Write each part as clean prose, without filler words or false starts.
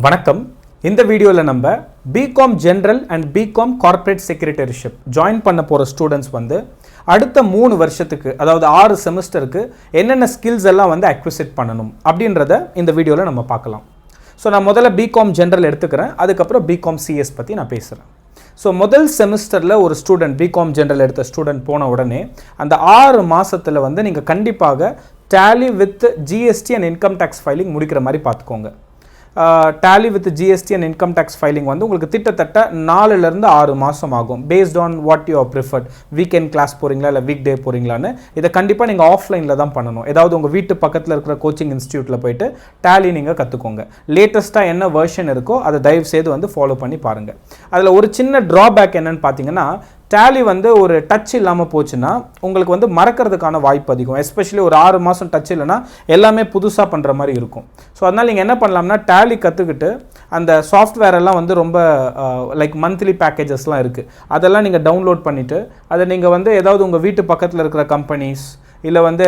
வணக்கம். இந்த வீடியோவில் நம்ம BCom general and BCom corporate secretaryship join பண்ண போகிற ஸ்டூடெண்ட்ஸ் வந்து அடுத்த 3 வருஷத்துக்கு அதாவது 6 செமஸ்டருக்கு என்னென்ன ஸ்கில்ஸ் எல்லாம் வந்து அக்விசிட் பண்ணணும் அப்படின்றத இந்த வீடியோவில் நம்ம பார்க்கலாம். ஸோ நான் முதல்ல பிகாம் ஜெனரல் எடுத்துக்கிறேன், அதுக்கப்புறம் பிகாம் சிஎஸ் பற்றி நான் பேசுகிறேன். ஸோ முதல் செமஸ்டரில் ஒரு ஸ்டூடெண்ட் பிகாம் ஜெனரல் எடுத்த ஸ்டூடெண்ட் போன உடனே அந்த 6 மாதத்தில் வந்து நீங்கள் கண்டிப்பாக Tally with GST and income tax filing முடிக்கிற மாதிரி பார்த்துக்கோங்க. Tally with GST and income tax filing வந்து உங்களுக்கு கிட்டத்தட்ட 4லேருந்து 6 மாதம் ஆகும். Based on what you are preferred, weekend class போகிறீங்களா இல்லை வீக் டே போகிறீங்களான்னு இதை கண்டிப்பாக நீங்கள் ஆஃப்லைனில் தான் பண்ணணும். ஏதாவது உங்கள் வீட்டு பக்கத்தில் இருக்கிற கோச்சிங் இன்ஸ்டியூட்டில் போயிட்டு டேலி நீங்கள் கற்றுக்கோங்க. லேட்டஸ்ட்டாக என்ன வெர்ஷன் இருக்கோ அதை தயவு செய்து வந்து ஃபாலோ பண்ணி பாருங்கள். அதில் ஒரு சின்ன ட்ராபேக் என்னன்னு பார்த்தீங்கன்னா, டேலி வந்து ஒரு டச் இல்லாமல் போச்சுன்னா உங்களுக்கு வந்து மறக்கிறதுக்கான வாய்ப்பு அதிகம். எஸ்பெஷலி ஒரு 6 மாதம் டச் இல்லைன்னா எல்லாமே புதுசாக பண்ணுற மாதிரி இருக்கும். ஸோ அதனால் நீங்கள் என்ன பண்ணலாம்னா டேலி கற்றுக்கிட்டு அந்த சாஃப்ட்வேர் எல்லாம் வந்து ரொம்ப லைக் மந்த்லி பேக்கேஜஸ்லாம் இருக்குது, அதெல்லாம் நீங்கள் டவுன்லோட் பண்ணிவிட்டு அதை நீங்கள் வந்து ஏதாவது உங்கள் வீட்டு பக்கத்தில் இருக்கிற கம்பெனிஸ் இல்லை வந்து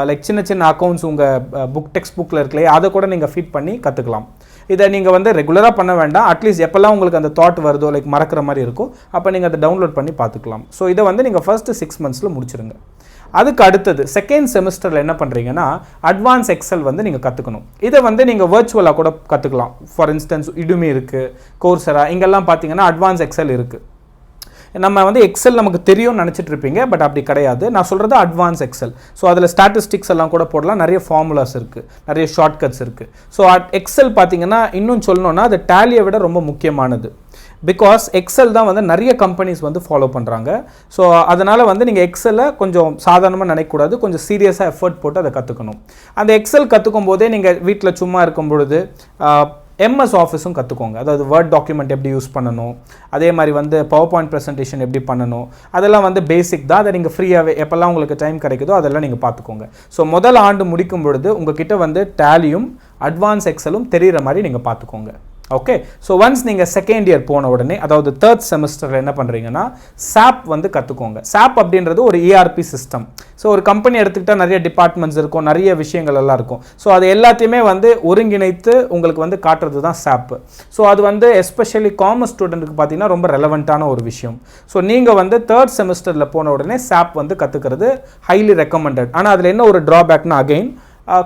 லைக் சின்ன சின்ன அக்கௌண்ட்ஸ் உங்கள் டெக்ஸ்ட் புக்கில் இருக்கலையே அதை கூட நீங்கள் ஃபீட் பண்ணி கற்றுக்கலாம். இதை நீங்கள் வந்து ரெகுலராக பண்ண வேண்டாம், அட்லீஸ்ட் எப்போல்லாம் உங்களுக்கு அந்த தாட் வருதோ லைக் மறக்கிற மாதிரி இருக்கும் அப்போ நீங்கள் அதை டவுன்லோட் பண்ணி பார்த்துக்கலாம். ஸோ இதை வந்து நீங்கள் ஃபர்ஸ்ட்டு 6 மந்த்ஸில் முடிச்சிருங்க. அதுக்கு அடுத்தது செகண்ட் செமஸ்டரில் என்ன பண்ணுறீங்கன்னா அட்வான்ஸ் எக்ஸல் வந்து நீங்கள் கற்றுக்கணும். இதை வந்து நீங்கள் வர்ச்சுவலாக கூட கற்றுக்கலாம். ஃபார் இன்ஸ்டன்ஸ் Udemy இருக்குது, கோர்சரா, இங்கெல்லாம் பார்த்தீங்கன்னா அட்வான்ஸ் எக்ஸல் இருக்குது. நம்ம வந்து எக்ஸல் நமக்கு தெரியும்னு நினச்சிட்டு இருப்பீங்க, பட் அப்படி கிடையாது. நான் சொல்கிறது அட்வான்ஸ் எக்ஸல். ஸோ அதில் ஸ்டாட்டிஸ்டிக்ஸ் எல்லாம் கூட போடலாம், நிறைய ஃபார்முலாஸ் இருக்குது, நிறைய ஷார்ட்கட்ஸ் இருக்குது. ஸோ எக்ஸல் பார்த்தீங்கன்னா இன்னும் சொல்லணும்னா அது டேலியை விட ரொம்ப முக்கியமானது. பிகாஸ் எக்ஸல் தான் வந்து நிறைய கம்பெனிஸ் வந்து ஃபாலோ பண்ணுறாங்க. ஸோ அதனால் வந்து நீங்கள் எக்ஸலை கொஞ்சம் சாதாரணமாக நினைக்கக்கூடாது, கொஞ்சம் சீரியஸாக எஃபர்ட் போட்டு அதை கற்றுக்கணும். அந்த எக்ஸல் கற்றுக்கும் போதே நீங்கள் வீட்டில் சும்மா இருக்கும் பொழுது எம்எஸ் ஆஃபீஸும் கற்றுக்கோங்க. அதாவது வேர்ட் டாக்குமெண்ட் எப்படி யூஸ் பண்ணணும், அதே மாதிரி வந்து பவர் பாயிண்ட் ப்ரெசன்டேஷன் எப்படி பண்ணணும், அதெல்லாம் வந்து பேசிக் தான். அதை நீங்கள் ஃப்ரீயாகவே எப்போல்லாம் உங்களுக்கு டைம் கிடைக்குதோ அதெல்லாம் நீங்கள் பார்த்துக்கோங்க. ஸோ முதல் ஆண்டு முடிக்கும் பொழுது உங்ககிட்ட வந்து டேலியும் அட்வான்ஸ் எக்ஸலும் தெரிகிற மாதிரி நீங்கள் பார்த்துக்கோங்க. ஓகே. ஸோ ஒன்ஸ் நீங்கள் செகண்ட் இயர் போன உடனே அதாவது தேர்ட் செமஸ்டரில் என்ன பண்ணுறீங்கன்னா சாப் வந்து கற்றுக்கோங்க. சாப் அப்படின்றது ஒரு ERP சிஸ்டம். ஸோ ஒரு கம்பெனி எடுத்துக்கிட்டால் நிறைய டிபார்ட்மெண்ட்ஸ் இருக்கும், நிறைய விஷயங்கள் எல்லாம் இருக்கும். ஸோ அது எல்லாத்தையுமே வந்து ஒருங்கிணைத்து உங்களுக்கு வந்து காட்டுறது தான் சாப். ஸோ அது வந்து எஸ்பெஷலி காமர்ஸ் ஸ்டூடெண்ட்டுக்கு பார்த்தீங்கன்னா ரொம்ப ரெலவெண்ட்டான ஒரு விஷயம். ஸோ நீங்கள் வந்து தேர்ட் செமஸ்டரில் போன உடனே சாப் வந்து கற்றுக்கிறது ஹைலி ரெக்கமெண்டட். ஆனால் அதில் என்ன ஒரு ட்ராபேக்னா அகெயின்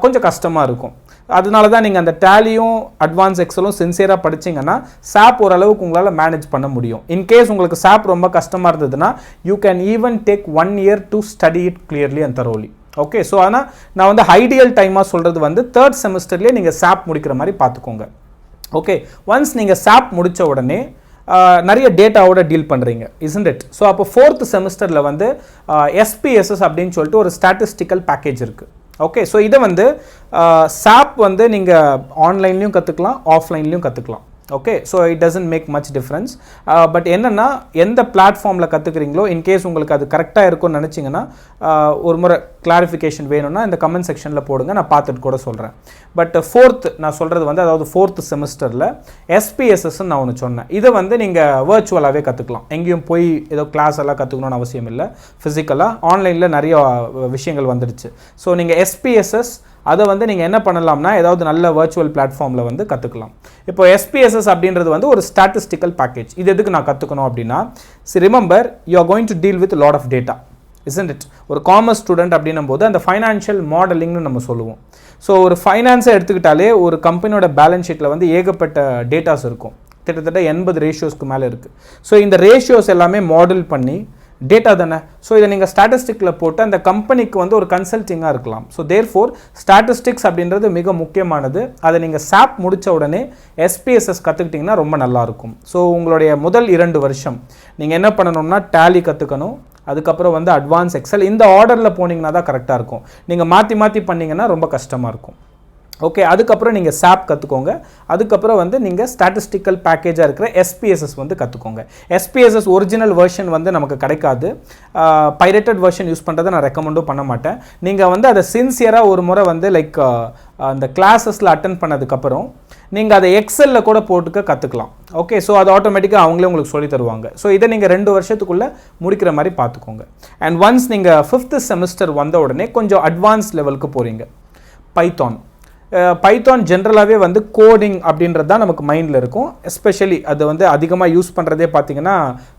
கொஞ்சம் கஷ்டமாக இருக்கும். அதனால தான் நீங்கள் அந்த டேலியும் அட்வான்ஸ் எக்ஸலும் சின்சியராக படிச்சிங்கன்னா சாப் ஓரளவுக்கு உங்களால் மேனேஜ் பண்ண முடியும். இன்கேஸ் உங்களுக்கு சாப் ரொம்ப கஷ்டமாக இருந்ததுன்னா you can even take 1 year to study it clearly and தரோலி. Okay. So ஆனால் நான் வந்து ஐடியல் டைமாக சொல்கிறது வந்து தேர்ட் செமஸ்டர்லேயே நீங்கள் சாப் முடிக்கிற மாதிரி பார்த்துக்கோங்க. ஓகே. ஒன்ஸ் நீங்கள் சாப் முடித்த உடனே நிறைய டேட்டாவோட டீல் பண்ணுறீங்க, இஸ்ன்ட் இட்? ஸோ அப்போ 4th செமஸ்டரில் வந்து SPSS அப்படின்னு சொல்லிட்டு ஒரு ஸ்டாட்டிஸ்டிக்கல் பேக்கேஜ் இருக்குது. ஓகே. ஸோ இதை வந்து சாப் வந்து நீங்கள் ஆன்லைன்லையும் கற்றுக்கலாம், ஆஃப்லைன்லையும் கற்றுக்கலாம். Okay. So it doesn't make much difference. But என்னென்னா எந்த பிளாட்ஃபார்மில் கற்றுக்குறீங்களோ இன்கேஸ் உங்களுக்கு அது கரெக்டாக இருக்கும்னு நினச்சிங்கன்னா ஒரு முறை கிளாரிஃபிகேஷன் வேணும்னா இந்த கமெண்ட் செக்ஷனில் போடுங்க, நான் பார்த்துட்டு கூட சொல்கிறேன். பட் 4th நான் சொல்கிறது வந்து அதாவது 4th செமஸ்டரில் SPSSன்னு நான் ஒன்று சொன்னேன். இதை வந்து நீங்கள் வர்ச்சுவலாகவே கற்றுக்கலாம். எங்கேயும் போய் ஏதோ கிளாஸ் எல்லாம் கற்றுக்கணும்னு அவசியம் இல்லை. ஃபிசிக்கலாக ஆன்லைனில் நிறைய விஷயங்கள் வந்துடுச்சு. ஸோ நீங்கள் SPSS அதை வந்து நீங்கள் என்ன பண்ணலாம்னா ஏதாவது நல்ல வர்ச்சுவல் பிளாட்ஃபார்மில் வந்து கற்றுக்கலாம். இப்போ SPSS அப்படின்றது வந்து ஒரு ஸ்டாட்டிஸ்டிக்கல் பேக்கேஜ். இது எதுக்கு நான் கற்றுக்கணும் அப்படின்னா, remember you are going to deal with lot of data, isn't it? ஒரு காமர்ஸ் ஸ்டூடெண்ட் அப்படின்னும் போது அந்த ஃபைனான்ஷியல் மாடலிங்னு நம்ம சொல்லுவோம். ஸோ ஒரு ஃபைனான்ஸை எடுத்துக்கிட்டாலே ஒரு கம்பெனியோட பேலன்ஸ் ஷீட்டில் வந்து ஏகப்பட்ட டேட்டாஸ் இருக்கும், கிட்டத்தட்ட 80 ரேஷியோஸ்க்கு மேலே இருக்குது. ஸோ இந்த ரேஷியோஸ் எல்லாமே மாடல் பண்ணி டேட்டா தானே. ஸோ இதை நீங்கள் ஸ்டாட்டிஸ்டிக்கில் போட்டு அந்த கம்பெனிக்கு வந்து ஒரு கன்சல்ட்டிங்காக இருக்கலாம். ஸோ தேர்ஃபோர் ஸ்டாட்டிஸ்டிக்ஸ் அப்படின்றது மிக முக்கியமானது. அதை நீங்கள் சாப் முடித்த உடனே SPSS கற்றுக்கிட்டிங்கன்னா ரொம்ப நல்லாயிருக்கும். ஸோ உங்களுடைய முதல் 2 வருஷம் நீங்கள் என்ன பண்ணணும்னா டேலி கற்றுக்கணும், அதுக்கப்புறம் வந்து அட்வான்ஸ் எக்ஸல். இந்த ஆர்டரில் போனீங்கன்னா தான் கரெக்டாக இருக்கும். நீங்கள் மாற்றி மாற்றி பண்ணிங்கன்னா ரொம்ப கஷ்டமாக இருக்கும். ஓகே. அதுக்கப்புறம் நீங்கள் சாப் கற்றுக்கோங்க. அதுக்கப்புறம் வந்து நீங்கள் ஸ்டாட்டிஸ்டிக்கல் பேக்கேஜாக இருக்கிற SPSS வந்து கற்றுக்கோங்க. SPSS ஒரிஜினல் வெர்ஷன் வந்து நமக்கு கிடைக்காது. பைரேட்டட் வெர்ஷன் யூஸ் பண்ணுறதை நான் ரெக்கமெண்டும் பண்ண மாட்டேன். நீங்கள் வந்து அதை சின்சியராக ஒரு முறை வந்து லைக் அந்த கிளாஸஸில் அட்டன் பண்ணதுக்கப்புறம் நீங்கள் அதை எக்ஸலில் கூட போட்டுக்க கற்றுக்கலாம். ஓகே. ஸோ அது ஆட்டோமேட்டிக்காக அவங்களே உங்களுக்கு சொல்லி தருவாங்க. ஸோ இதை நீங்கள் 2 வருஷத்துக்குள்ளே முடிக்கிற மாதிரி பார்த்துக்கோங்க. அண்ட் ஒன்ஸ் நீங்கள் 5th செமஸ்டர் வந்த உடனே கொஞ்சம் அட்வான்ஸ் லெவலுக்கு போகிறீங்க. பைத்தான் பைத்தான் ஜென்ரலாகவே வந்து கோடிங் அப்படின்றது தான் நமக்கு மைண்டில் இருக்கும். எஸ்பெஷலி அது வந்து அதிகமாக யூஸ் பண்ணுறதே பார்த்தீங்கன்னா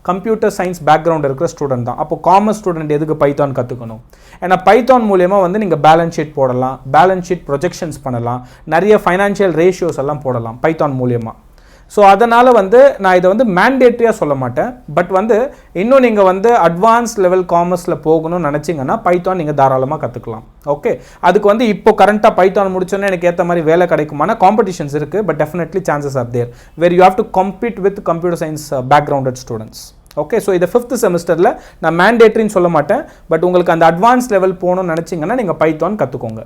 கம்ப்யூட்டர் சயின்ஸ் பேக்ரவுண்ட் இருக்கிற ஸ்டூடெண்ட் தான். அப்போ காமர்ஸ் ஸ்டூடெண்ட் எதுக்கு பைத்தான் கற்றுக்கணும்? ஏன்னா பைத்தான் மூலியமாக வந்து நீங்கள் பேலன்ஸ் ஷீட் போடலாம், பேலன்ஸ் ஷீட் ப்ரொஜெக்ஷன்ஸ் பண்ணலாம், நிறைய ஃபைனான்ஷியல் ரேஷியோஸ் எல்லாம் போடலாம் பைத்தான் மூலியமாக. ஸோ அதனால் வந்து நான் இதை வந்து மேண்டேட்ரியாக சொல்ல மாட்டேன். பட் வந்து இன்னும் நீங்கள் வந்து அட்வான்ஸ் லெவல் காமர்ஸில் போகணும்னு நினச்சிங்கன்னா பைத்தான் நீங்கள் தாராளமாக கற்றுக்கலாம். ஓகே, அதுக்கு வந்து இப்போ கரண்ட்டாக பைத்தான் முடிச்சோன்னே எனக்கு ஏற்ற மாதிரி வேலை கிடைக்குமான காம்படிஷன்ஸ் இருக்குது. But definitely chances are there where you have to compete with computer science backgrounded students. Okay, so இதை 5th செமஸ்டரில் நான் மேண்டேட்ரின்னு சொல்ல மாட்டேன். பட் உங்களுக்கு அந்த அட்வான்ஸ் லெவல் போகணும்னு நினச்சிங்கன்னா நீங்கள் பைத்தான் கற்றுக்கோங்க.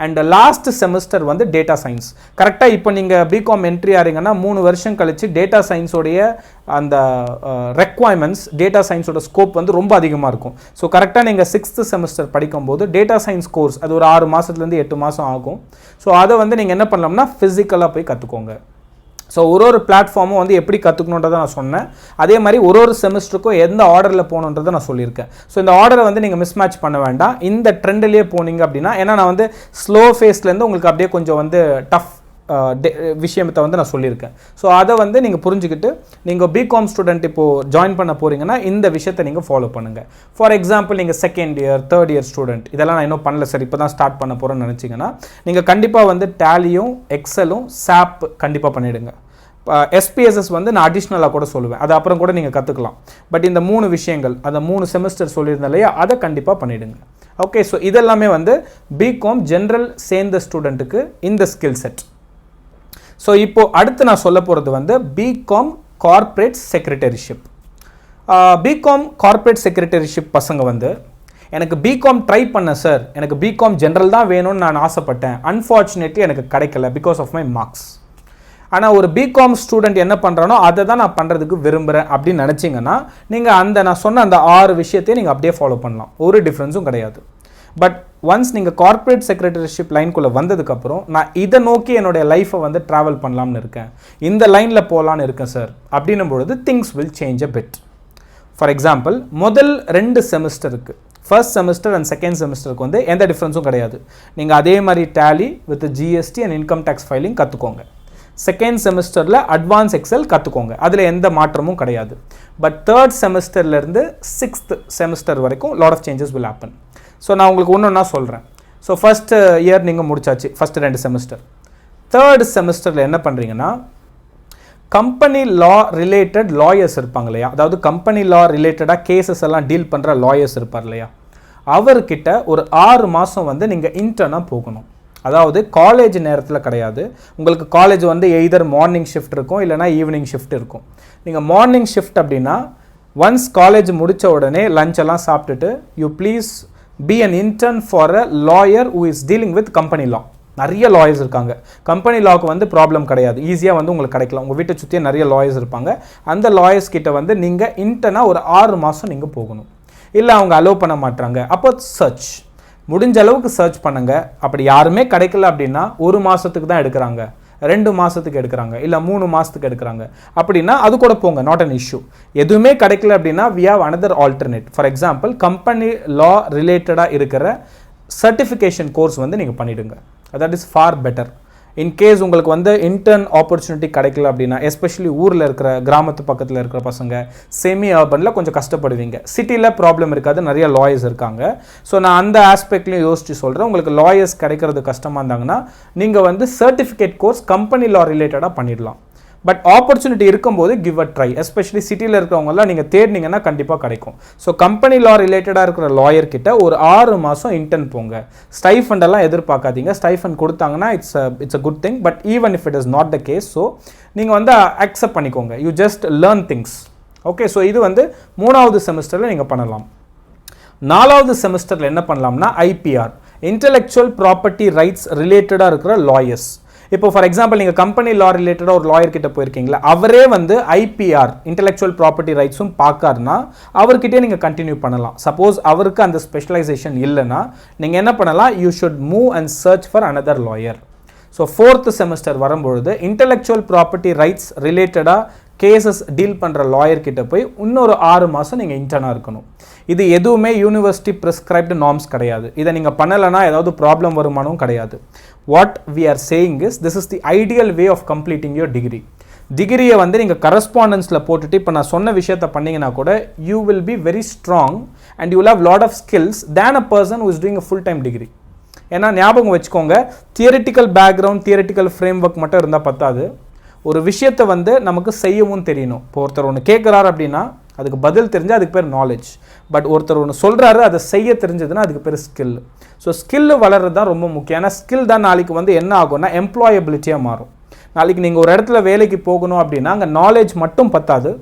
அண்ட் லாஸ்ட் செமஸ்டர் வந்து டேட்டா சயின்ஸ். கரெக்டாக இப்போ நீங்கள் பிகாம் என்ட்ரி ஆகிறீங்கன்னா 3 வருஷம் கழிச்சு டேட்டா சயின்ஸோடைய அந்த ரெக்வயர்மெண்ட்ஸ், டேட்டா சயின்ஸோட ஸ்கோப் வந்து ரொம்ப அதிகமாக இருக்கும். ஸோ கரெக்டாக நீங்கள் 6th செமஸ்டர் படிக்கும்போது டேட்டா சயின்ஸ் கோர்ஸ் அது ஒரு 6 மாதத்துலேருந்து 8 மாதம் ஆகும். ஸோ அதை வந்து நீங்கள் என்ன பண்ணலாம்னா ஃபிசிக்கலாக போய் கற்றுக்கோங்க. ஸோ ஒரு பிளாட்ஃபார்மும் வந்து எப்படி கற்றுக்கணுன்றதை நான் சொன்னேன். அதே மாதிரி ஒரு செமஸ்டருக்கும் எந்த ஆர்டரில் போகணுன்றதை நான் சொல்லியிருக்கேன். ஸோ இந்த ஆர்டரை வந்து நீங்கள் மிஸ்மேட்ச் பண்ண வேண்டாம். இந்த ட்ரெண்ட்லேயே போனீங்க அப்படின்னா, ஏன்னா நான் வந்து ஸ்லோ ஃபேஸ்லேருந்து உங்களுக்கு அப்படியே கொஞ்சம் வந்து டஃப் விஷயத்தை வந்து நான் சொல்லியிருக்கேன். ஸோ அதை வந்து நீங்கள் புரிஞ்சுக்கிட்டு நீங்கள் பிகாம் ஸ்டூடெண்ட் இப்போது ஜாயின் பண்ண போகிறீங்கன்னா இந்த விஷயத்தை நீங்கள் ஃபாலோ பண்ணுங்கள். ஃபார் எக்ஸாம்பிள் நீங்கள் 2nd year 3rd year student, இதெல்லாம் நான் இன்னும் பண்ணல சார் இப்போ தான் ஸ்டார்ட் பண்ண போகிறேன்னு நினச்சிங்கன்னா நீங்கள் கண்டிப்பாக வந்து டேலியும் எக்ஸலும் சாப் கண்டிப்பாக பண்ணிவிடுங்க. SPSS வந்து நான் அடிஷ்னலாக கூட சொல்லுவேன், அது அப்புறம் கூட நீங்கள் கற்றுக்கலாம். பட் இந்த 3 விஷயங்கள், அந்த 3 செமஸ்டர் சொல்லியிருந்தேன் இல்லையா, அதை கண்டிப்பாக பண்ணிவிடுங்க. ஓகே, ஸோ இதெல்லாமே வந்து பிகாம் ஜென்ரல் சேர்ந்த ஸ்டூடெண்ட்டுக்கு இந்த ஸ்கில் செட். ஸோ இப்போது அடுத்து நான் சொல்ல போகிறது வந்து BCom corporate secretaryship. BCom corporate secretaryship பசங்க வந்து எனக்கு பிகாம் ட்ரை பண்ண சார், எனக்கு பிகாம் ஜென்ரல் தான் வேணும்னு நான் ஆசைப்பட்டேன், அன்ஃபார்ச்சுனேட்லி எனக்கு கிடைக்கல பிகாஸ் ஆஃப் மை மார்க்ஸ். ஆனால் ஒரு பிகாம் ஸ்டூடெண்ட் என்ன பண்ணுறானோ அதை தான் நான் பண்ணுறதுக்கு விரும்புகிறேன் அப்படின்னு நினச்சிங்கன்னா நீங்கள் நான் சொன்ன அந்த 6 விஷயத்தையும் நீங்கள் அப்படியே ஃபாலோ பண்ணலாம், ஒரு டிஃப்ரென்ஸும் கிடையாது. பட் ஒன்ஸ் நீங்கள் கார்ப்பரேட் செக்ரட்டரிஷிப் லைனுக்குள்ளே வந்ததுக்கப்புறம் நான் இதை நோக்கி என்னுடைய லைஃப்பை வந்து ட்ராவல் பண்ணலாம்னு இருக்கேன், இந்த லைனில் போகலான்னு இருக்கேன் சார் அப்படின்னும் பொழுது things will change a bit. For example முதல் 2 செமஸ்டருக்கு, ஃபர்ஸ்ட் செமஸ்டர் அண்ட் செகண்ட் செமஸ்டருக்கு வந்து எந்த டிஃப்ரென்ஸும் கிடையாது. நீங்கள் அதே மாதிரி Tally with GST and income tax filing கற்றுக்கோங்க. செகண்ட் செமஸ்டரில் அட்வான்ஸ் எக்ஸல் கற்றுக்கோங்க, அதில் எந்த மாற்றமும் கிடையாது. பட் 3rd செமஸ்டர்லேருந்து 6th செமஸ்டர் வரைக்கும் lot of changes will happen. So நான் உங்களுக்கு ஒன்று நான் சொல்கிறேன். ஸோ ஃபஸ்ட்டு இயர் நீங்கள் முடிச்சாச்சு, ஃபஸ்ட்டு 2 செமஸ்டர். 3rd செமஸ்டரில் என்ன பண்ணுறீங்கன்னா கம்பெனி லா ரிலேட்டட் லாயர்ஸ் இருப்பாங்க இல்லையா, அதாவது கம்பெனி லா ரிலேட்டடாக கேசஸ் எல்லாம் டீல் பண்ணுற லாயர்ஸ் இருப்பார் இல்லையா, அவர்கிட்ட ஒரு 6 மாதம் வந்து நீங்கள் இன்டர்னாக போகணும். அதாவது காலேஜ் நேரத்தில் கிடையாது. உங்களுக்கு காலேஜ் வந்து எய்தர் மார்னிங் ஷிஃப்ட் இருக்கும் இல்லைனா ஈவினிங் ஷிஃப்ட் இருக்கும். நீங்கள் மார்னிங் ஷிஃப்ட் அப்படின்னா ஒன்ஸ் காலேஜ் முடித்த உடனே லஞ்ச் எல்லாம் சாப்பிட்டுட்டு you please be an intern for a lawyer who is dealing with company லா. நிறைய லாயர்ஸ் இருக்காங்க. கம்பெனி லாவுக்கு வந்து ப்ராப்ளம் கிடையாது, ஈஸியாக வந்து உங்களுக்கு கிடைக்கலாம். உங்கள் வீட்டை சுற்றியே நிறைய லாயர்ஸ் இருப்பாங்க. அந்த லாயர்ஸ் கிட்ட வந்து நீங்கள் இன்டர்னாக ஒரு 6 மாதம் நீங்கள் போகணும். இல்லை அவங்க அலோவ் பண்ண மாட்டாங்க, அப்போ சர்ச் முடிஞ்ச அளவுக்கு சர்ச் பண்ணுங்கள். அப்படி யாருமே கிடைக்கல அப்படின்னா 1 மாதத்துக்கு தான் எடுக்கிறாங்க, 2 மாதத்துக்கு எடுக்கிறாங்க, இல்லை 3 மாதத்துக்கு எடுக்கிறாங்க அப்படின்னா அது கூட போங்க, நாட் அன் இஷ்யூ. எதுவுமே கிடைக்கல அப்படின்னா we have another alternate. For example company லா ரிலேட்டடாக இருக்கிற சர்டிஃபிகேஷன் கோர்ஸ் வந்து நீங்கள் பண்ணிவிடுங்க, that is for better. In case உங்களுக்கு வந்து இன்டர்ன் ஆப்பர்ச்சுனிட்டி கிடைக்கல அப்படின்னா, எஸ்பெஷலி ஊரில் இருக்கிற கிராமத்து பக்கத்தில் இருக்கிற பசங்க செமி அர்பனில் கொஞ்சம் கஷ்டப்படுவீங்க. சிட்டியில் ப்ராப்ளம் இருக்காது, நிறைய லாயர்ஸ் இருக்காங்க. ஸோ நான் அந்த ஆஸ்பெக்ட்லையும் யோசிச்சு சொல்கிறேன். உங்களுக்கு லாயர்ஸ் கிடைக்கிறது கஷ்டமாக இருந்தாங்கன்னா நீங்கள் வந்து சர்டிஃபிகேட் கோர்ஸ் கம்பெனி லா ரிலேட்டடாக பண்ணிடலாம். பட் ஆப்பர்ச்சுனிட்டி இருக்கும்போது கிவ் அ ட்ரை. எஸ்பெஷலி சிட்டியில் இருக்கிறவங்கலாம் நீங்கள் தேடினீங்கன்னா கண்டிப்பாக கிடைக்கும். ஸோ கம்பெனி லா ரிலேட்டடாக இருக்கிற லாயர் கிட்ட ஒரு 6 மாதம் இன்டர்ன் போங்க. ஸ்டைஃபண்ட் எல்லாம் எதிர்பார்க்காதீங்க. ஸ்டைஃபண்ட் கொடுத்தாங்கன்னா it's a good thing. But even if it is not the case, so நீங்கள் வந்து அக்செப்ட் பண்ணிக்கோங்க. You just learn things. Okay, so இது வந்து 3வது செமஸ்டரில் நீங்கள் பண்ணலாம். 4வது செமஸ்டரில் என்ன பண்ணலாம்னா IPR, இன்டெலெக்சுவல் ப்ராப்பர்ட்டி ரைட்ஸ் ரிலேட்டடாக இருக்கிற லாயர்ஸ். இப்போ ஃபார் எக்ஸாம்பிள் நீங்கள் கம்பெனி லா ரிலேட்டடாக ஒரு லாயர் கிட்ட போயிருக்கீங்களா, அவரே வந்து IPR இன்டெலெக்சுவல் ப்ராப்பர்ட்டி ரைட்ஸும் பார்க்காருன்னா அவர்கிட்டே நீங்கள் கண்டினியூ பண்ணலாம். சப்போஸ் அவருக்கு அந்த ஸ்பெஷலைசேஷன் இல்லைன்னா நீங்கள் என்ன பண்ணலாம், you should move and search for another lawyer. So 4th semester வரும்பொழுது இன்டெலெக்சுவல் ப்ராப்பர்ட்டி ரைட்ஸ் ரிலேட்டடாக கேசஸ் டீல் பண்ணுற லாயர் கிட்ட போய் இன்னொரு 6 மாதம் நீங்கள் இன்டர்னாக இருக்கணும். இது எதுவுமே யூனிவர்சிட்டி ப்ரிஸ்கிரைப்டு நார்ம்ஸ் கிடையாது. இதை நீங்கள் பண்ணலைன்னா ஏதாவது ப்ராப்ளம் வருமானம் கிடையாது. What we are saying is this is the ideal way of completing your degree. டிகிரியை வந்து நீங்கள் கரஸ்பாண்டன்ஸில் போட்டுட்டு இப்போ நான் சொன்ன விஷயத்தை பண்ணிங்கன்னா கூட you will be very strong and you will have lot of skills than a person who is doing a full time degree. ஏன்னா ஞாபகம் வச்சுக்கோங்க, theoretical background theoretical framework மட்டும் இருந்தால் பத்தாது. ஒரு விஷயத்தை வந்து நமக்கு செய்யவும் தெரியணும். இப்போ ஒருத்தர் ஒன்று கேட்குறாரு அப்படின்னா அதுக்கு பதில் தெரிஞ்சால் அதுக்கு பேர் நாலேஜ். பட் ஒருத்தர் ஒன்று சொல்கிறாரு அதை செய்ய தெரிஞ்சதுன்னா அதுக்கு பேர் ஸ்கில். ஸோ ஸ்கில் வளர்றது தான் ரொம்ப முக்கியம். ஏன்னா ஸ்கில் தான் நாளைக்கு வந்து என்ன ஆகும்னா எம்ப்ளாயபிலிட்டியாக மாறும். நாளைக்கு நீங்கள் ஒரு இடத்துல வேலைக்கு போகணும் அப்படின்னா அங்கே நாலேஜ் மட்டும் பத்தாது,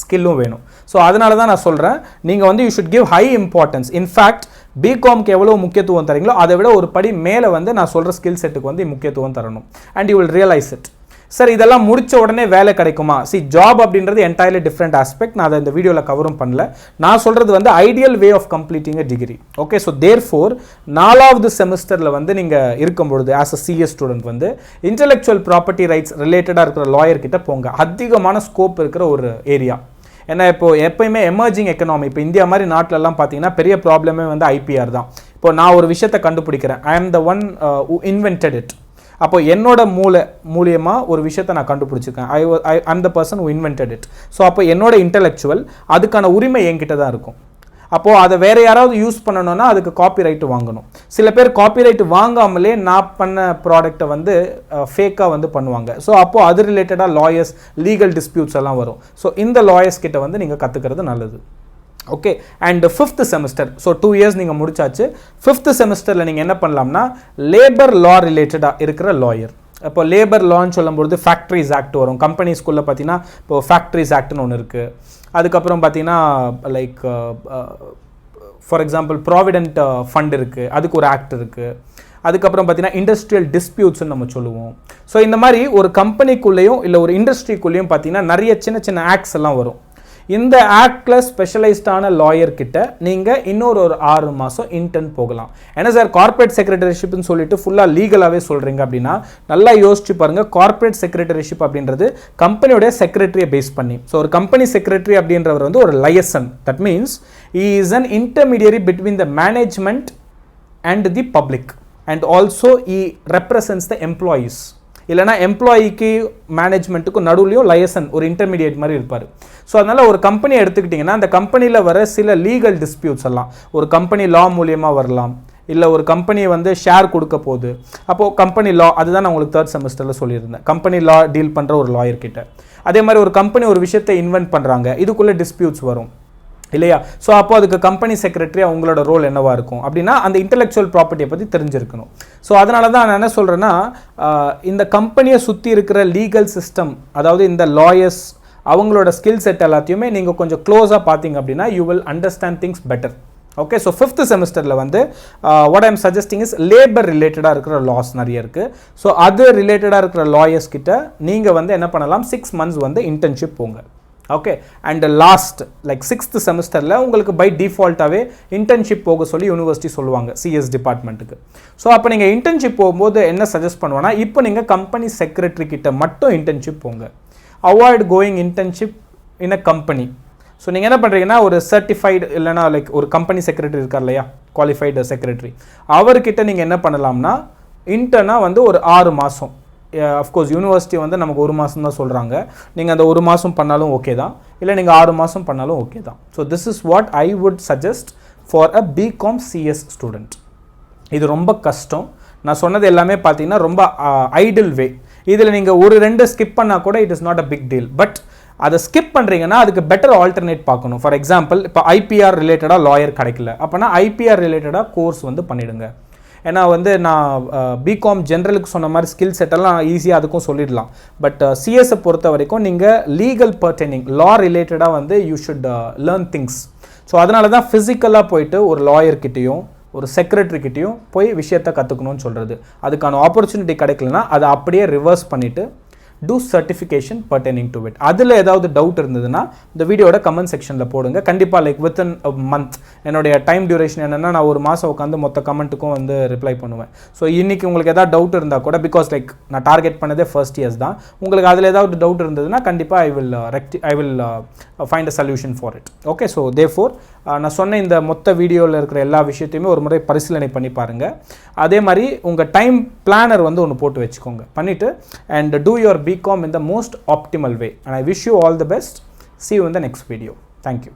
ஸ்கில்லும் வேணும். ஸோ அதனால தான் நான் சொல்கிறேன், நீங்கள் வந்து you should give high importance. In fact பிகாம்க்கு எவ்வளோ முக்கியத்துவம் தரீங்களோ அதை விட ஒரு படி மேலே வந்து நான் சொல்கிற ஸ்கில் செட்டுக்கு வந்து முக்கியத்துவம் தரணும். And you will realise it. Sir இதெல்லாம் முடிச்ச உடனே வேலை கிடைக்குமா? ஜாப் அப்படின்றது என்டையர்லி டிஃப்ரெண்ட் ஆஸ்பெக்ட். நான் அதை இந்த வீடியோவில் கவரும் பண்ணல. நான் சொல்கிறது வந்து ideal way of completing a degree. Okay, so therefore 4வது செமஸ்டரில் வந்து நீங்கள் இருக்கும்பொழுது ஆஸ் அ சிஎஸ் ஸ்டூடெண்ட் வந்து இன்டெலெக்சுவல் ப்ராப்பர்ட்டி ரைட்ஸ் ரிலேட்டடாக இருக்கிற லாயர் கிட்ட போங்க. அதிகமான ஸ்கோப் இருக்கிற ஒரு ஏரியா. ஏன்னா எப்போயுமே எமர்ஜிங் எக்கனாமி, இப்போ இந்தியா மாதிரி நாட்டிலலாம் பார்த்தீங்கன்னா பெரிய ப்ராப்ளமே வந்து ஐபிஆர் தான். இப்போ நான் ஒரு விஷயத்தை கண்டுபிடிக்கிறேன், ஐ ஆம் the one who invented it. அப்போ என்னோட மூலியமாக ஒரு விஷயத்தை நான் கண்டுபிடிச்சிருக்கேன். ஐ ஆம் the person who invented it. So அப்போ என்னோட இன்டெலெக்சுவல் அதுக்கான உரிமை என்கிட்ட தான் இருக்கும். அப்போது அதை வேறு யாராவது யூஸ் பண்ணணும்னா அதுக்கு காப்பிரைட் வாங்கணும். சில பேர் காப்பிரைட் வாங்காமலே நான் பண்ண ப்ராடக்டை வந்து ஃபேக்காக வந்து பண்ணுவாங்க. ஸோ அப்போது அது ரிலேட்டடாக லாயர்ஸ் லீகல் டிஸ்பியூட்ஸ் எல்லாம் வரும். ஸோ இந்த லாயர்ஸ் கிட்ட வந்து நீங்கள் கற்றுக்கிறது நல்லது. Okay, and 5th semester, so 2 years நீங்கள் முடிச்சாச்சு. 5th செமஸ்டரில் நீங்கள் என்ன பண்ணலாம்னா லேபர் லா ரிலேட்டடாக இருக்கிற லாயர். இப்போ லேபர் லான்னு சொல்லும்போது ஃபேக்ட்ரிஸ் ஆக்ட் வரும். கம்பெனிஸ்குள்ளே பார்த்தீங்கன்னா இப்போ ஃபேக்ட்ரிஸ் ஆக்ட்னு ஒன்று இருக்குது. அதுக்கப்புறம் பார்த்தீங்கன்னா like for example provident fund இருக்குது, அதுக்கு ஒரு ஆக்ட் இருக்குது. அதுக்கப்புறம் பார்த்தீங்கன்னா இண்டஸ்ட்ரியல் டிஸ்பியூட்ஸ்ன்னு நம்ம சொல்லுவோம். ஸோ இந்த மாதிரி ஒரு கம்பெனிக்குள்ளேயும் இல்லை ஒரு இண்டஸ்ட்ரிக்குள்ளேயும் பார்த்தீங்கன்னா நிறைய சின்ன சின்ன ஆக்ட்ஸ் எல்லாம் வரும். இந்த ஆக்டில் ஸ்பெஷலைஸ்டான லாயர் கிட்ட நீங்கள் இன்னொரு 6 மாதம் இன்டர்ன் போகலாம். ஏன்னா சார் கார்ப்பரேட் செக்ரட்டரிஷிப்னு சொல்லிட்டு ஃபுல்லாக லீகலாகவே சொல்கிறீங்க அப்படின்னா நல்லா யோசிச்சு பாருங்கள். கார்ப்பரேட் செக்ரட்டரிஷிப் அப்படின்றது கம்பெனியோட செக்ரட்டரியை பேஸ் பண்ணி. ஸோ ஒரு கம்பெனி செக்ரட்டரி அப்படின்றவர் வந்து ஒரு liaison. That means he is an intermediary between the management and the public and also he represents the employees. இல்லைனா எம்ப்ளாயிக்கு மேனேஜ்மெண்ட்டுக்கும் நடுவுலையும் லைசன் ஒரு இன்டர்மீடியேட் மாதிரி இருப்பார். ஸோ அதனால் ஒரு கம்பெனி எடுத்துக்கிட்டிங்கன்னா அந்த கம்பெனியில் வர சில லீகல் டிஸ்பியூட்ஸ் எல்லாம் ஒரு கம்பெனி லா மூலியமாக வரலாம். இல்லை ஒரு கம்பெனியை வந்து ஷேர் கொடுக்க போகுது, அப்போது கம்பெனி லா, அதுதான் நான் உங்களுக்கு 3rd செமஸ்டரில் சொல்லியிருந்தேன். கம்பெனி லா டீல் பண்ணுற ஒரு லாயர் கிட்ட. அதே மாதிரி ஒரு கம்பெனி ஒரு விஷயத்தை இன்வென்ட் பண்ணுறாங்க, இதுக்குள்ளே டிஸ்பியூட்ஸ் வரும் இல்லையா? ஸோ அப்போ அதுக்கு கம்பெனி செக்ரட்டரியாக உங்களோட ரோல் என்னவாக இருக்கும் அப்படின்னா அந்த இன்டெலெக்சுவல் ப்ராப்பர்ட்டியை பற்றி தெரிஞ்சிருக்கணும். ஸோ அதனால தான் நான் என்ன சொல்கிறேன்னா இந்த கம்பெனியை சுற்றி இருக்கிற லீகல் சிஸ்டம், அதாவது இந்த லாயர்ஸ் அவங்களோட ஸ்கில் செட் எல்லாத்தையுமே நீங்கள் கொஞ்சம் க்ளோஸாக பார்த்தீங்க அப்படின்னா you will understand things better. Okay, so 5th செமஸ்டரில் வந்து what I am suggesting is labour ரிலேட்டடாக இருக்கிற லாஸ் நிறைய இருக்குது. ஸோ அது ரிலேட்டடாக இருக்கிற லாயர்ஸ் கிட்ட நீங்கள் வந்து என்ன பண்ணலாம், 6 months வந்து இன்டர்ன்ஷிப் போங்க. Okay, and last like 6th செமஸ்டரில் உங்களுக்கு பை டிஃபால்ட்டாகவே இன்டர்ன்ஷிப் போக சொல்லி யூனிவர்சிட்டி சொல்லுவாங்க சிஎஸ் டிபார்ட்மெண்ட்டுக்கு. ஸோ அப்போ நீங்கள் இன்டர்ன்ஷிப் போகும்போது என்ன சஜஸ்ட் பண்ணுவேன்னா, இப்போ நீங்கள் கம்பெனி செக்ரட்டரி கிட்ட மட்டும் இன்டர்ன்ஷிப் போங்க. அவாய்ட் கோயிங் இன்டர்ன்ஷிப் இன் அ கம்பெனி. ஸோ நீங்கள் என்ன பண்ணுறீங்கன்னா ஒரு சர்டிஃபைடு இல்லைனா லைக் ஒரு கம்பெனி செக்ரட்டரி இருக்கார் இல்லையா, குவாலிஃபைடு செக்ரட்டரி, அவர்கிட்ட நீங்கள் என்ன பண்ணலாம்னா இன்டர்னாக வந்து ஒரு 6 மாதம், அஃப்கோர்ஸ் யூனிவர்சிட்டி வந்து நமக்கு 1 மாதம் தான் சொல்கிறாங்க, நீங்கள் அந்த 1 மாதம் பண்ணாலும் ஓகே தான், இல்லை நீங்கள் 6 மாதம் பண்ணாலும் ஓகே தான். So this is what I would suggest for a BCom CS student. இது ரொம்ப கஷ்டம். நான் சொன்னது எல்லாமே பார்த்தீங்கன்னா ரொம்ப ஐடில் வே. இதில் நீங்கள் 1-2 ஸ்கிப் பண்ணால் கூட it is not a big deal. But அதை ஸ்கிப் பண்ணுறீங்கன்னா அதுக்கு பெட்டர் ஆல்டர்னேட் பார்க்கணும். ஃபார் எக்ஸாம்பிள் இப்போ ஐபிஆர் ரிலேட்டடாக லாயர் கிடைக்கல அப்படின்னா ஐபிஆர் ரிலேட்டடாக கோர்ஸ் வந்து பண்ணிவிடுங்க. ஏன்னா வந்து நான் பிகாம் ஜென்ரலுக்கு சொன்ன மாதிரி ஸ்கில் செட்டெல்லாம் ஈஸியாக அதுக்கும் சொல்லிடலாம். பட் சிஎஸ்ஸை பொறுத்த வரைக்கும் நீங்கள் லீகல் பர்டெனிங் லா ரிலேட்டடாக வந்து you should learn things. So அதனால தான் ஃபிசிக்கலாக போயிட்டு ஒரு லாயர்கிட்டையும் ஒரு செக்ரட்டரிக்கிட்டையும் போய் விஷயத்தை கற்றுக்கணும்னு சொல்கிறது. அதுக்கான ஆப்பர்ச்சுனிட்டி கிடைக்கலனா அதை அப்படியே ரிவர்ஸ் பண்ணிவிட்டு do certification pertaining to it. அதில் ஏதாவது டவுட் இருந்ததுன்னா இந்த வீடியோட கமெண்ட் செக்ஷனில் போடுங்க. கண்டிப்பாக லைக் வித்தின் அ மந்த் என்னுடைய டைம் டியூரேஷன் என்னென்னா நான் ஒரு மாதம் உட்காந்து மொத்த கமெண்ட்டுக்கும் வந்து ரிப்ளை பண்ணுவேன். ஸோ இன்றைக்கி உங்களுக்கு ஏதாவது டவுட் இருந்தால் கூட, பிகாஸ் லைக் நான் டார்கெட் பண்ணதே ஃபர்ஸ்ட் இயர்ஸ் தான், உங்களுக்கு அதில் ஏதாவது டவுட் இருந்ததுன்னா கண்டிப்பாக I will find a solution for it. Okay, so therefore நான் சொன்ன இந்த மொத்த வீடியோவில் இருக்கிற எல்லா விஷயத்தையுமே ஒரு முறை பரிசீலனை பண்ணி பாருங்கள். அதே மாதிரி உங்கள் டைம் பிளானர் வந்து ஒன்று போட்டு வச்சுக்கோங்க, பண்ணிவிட்டு and do your BCom in the most optimal way, and I wish you all the best. See you in the next video. Thank you.